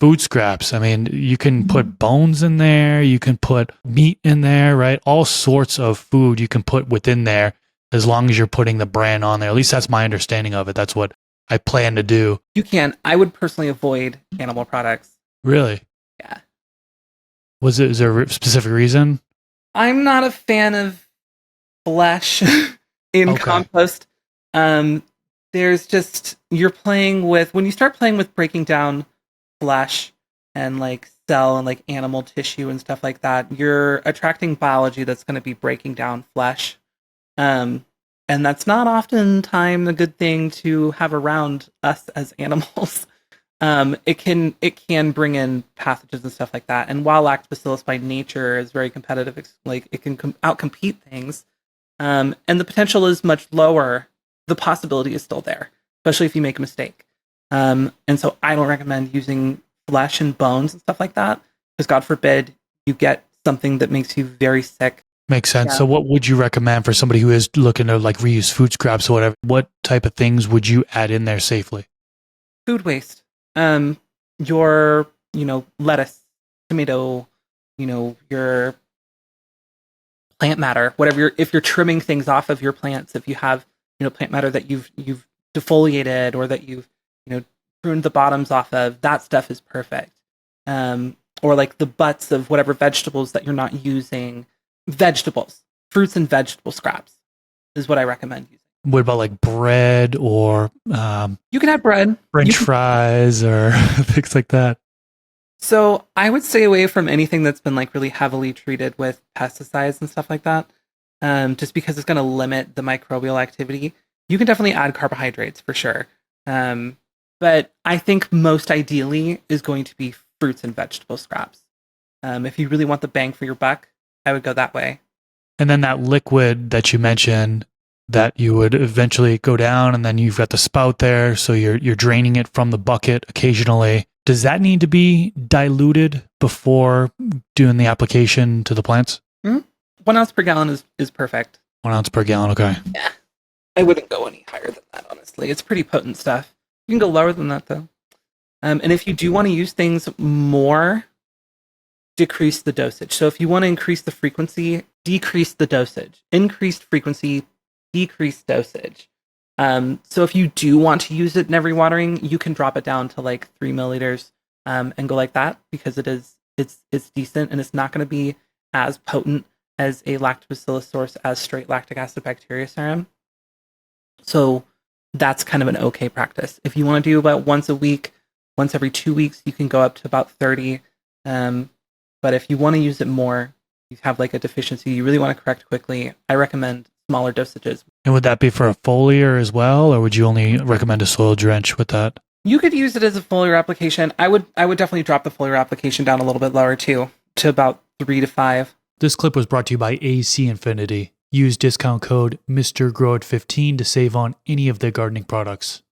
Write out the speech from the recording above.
food scraps. I mean, you can put bones in there, you can put meat in there, right? All sorts of food you can put within there as long as you're putting the bran on there. At least that's my understanding of it. That's what I plan to do. You can. I would personally avoid animal products. Really? Yeah. Is there a specific reason? I'm not a fan of flesh in compost. There's just, you're playing with, when you start playing with breaking down flesh and like cell and like animal tissue and stuff like that, you're attracting biology that's going to be breaking down flesh. And that's not oftentimes a good thing to have around us as animals. It can bring in pathogens and stuff like that. And while lactobacillus by nature is very competitive, like it can outcompete things, and the potential is much lower, the possibility is still there, especially if you make a mistake. And so I don't recommend using flesh and bones and stuff like that, because God forbid you get something that makes you very sick. Makes sense. Yeah. So what would you recommend for somebody who is looking to like reuse food scraps or whatever? What type of things would you add in there safely? Food waste. Your, lettuce, tomato, your plant matter, whatever if you're trimming things off of your plants, if you have, plant matter that you've defoliated or that you've, pruned the bottoms off of, that stuff is perfect. Or like the butts of whatever vegetables that you're not using, fruits and vegetable scraps is what I recommend using. What about like bread or you can add bread, French fries or things like that? So I would stay away from anything that's been like really heavily treated with pesticides and stuff like that, just because it's going to limit the microbial activity. You can definitely add carbohydrates for sure, but I think most ideally is going to be fruits and vegetable scraps. If you really want the bang for your buck, I would go that way. And then that liquid that you mentioned, that you would eventually go down, and then you've got the spout there, so you're draining it from the bucket occasionally. Does that need to be diluted before doing the application to the plants? 1 ounce per gallon is perfect. 1 ounce per gallon, okay. Yeah. I wouldn't go any higher than that, honestly. It's pretty potent stuff. You can go lower than that, though. And if you do want to use things more, decrease the dosage. So if you want to increase the frequency, decrease the dosage. Increased frequency, decreased dosage. So if you do want to use it in every watering, you can drop it down to like 3 milliliters and go like that, because it's decent, and it's not going to be as potent as a lactobacillus source as straight lactic acid bacteria serum. So that's kind of an okay practice. If you want to do about once a week, once every 2 weeks, you can go up to about 30. But if you want to use it more, you have like a deficiency, you really want to correct quickly, I recommend smaller dosages. And would that be for a foliar as well, or would you only recommend a soil drench with that? You could use it as a foliar application. I would definitely drop the foliar application down a little bit lower too, to about 3 to 5. This clip was brought to you by AC Infinity. Use discount code MrGrowIt15 to save on any of their gardening products.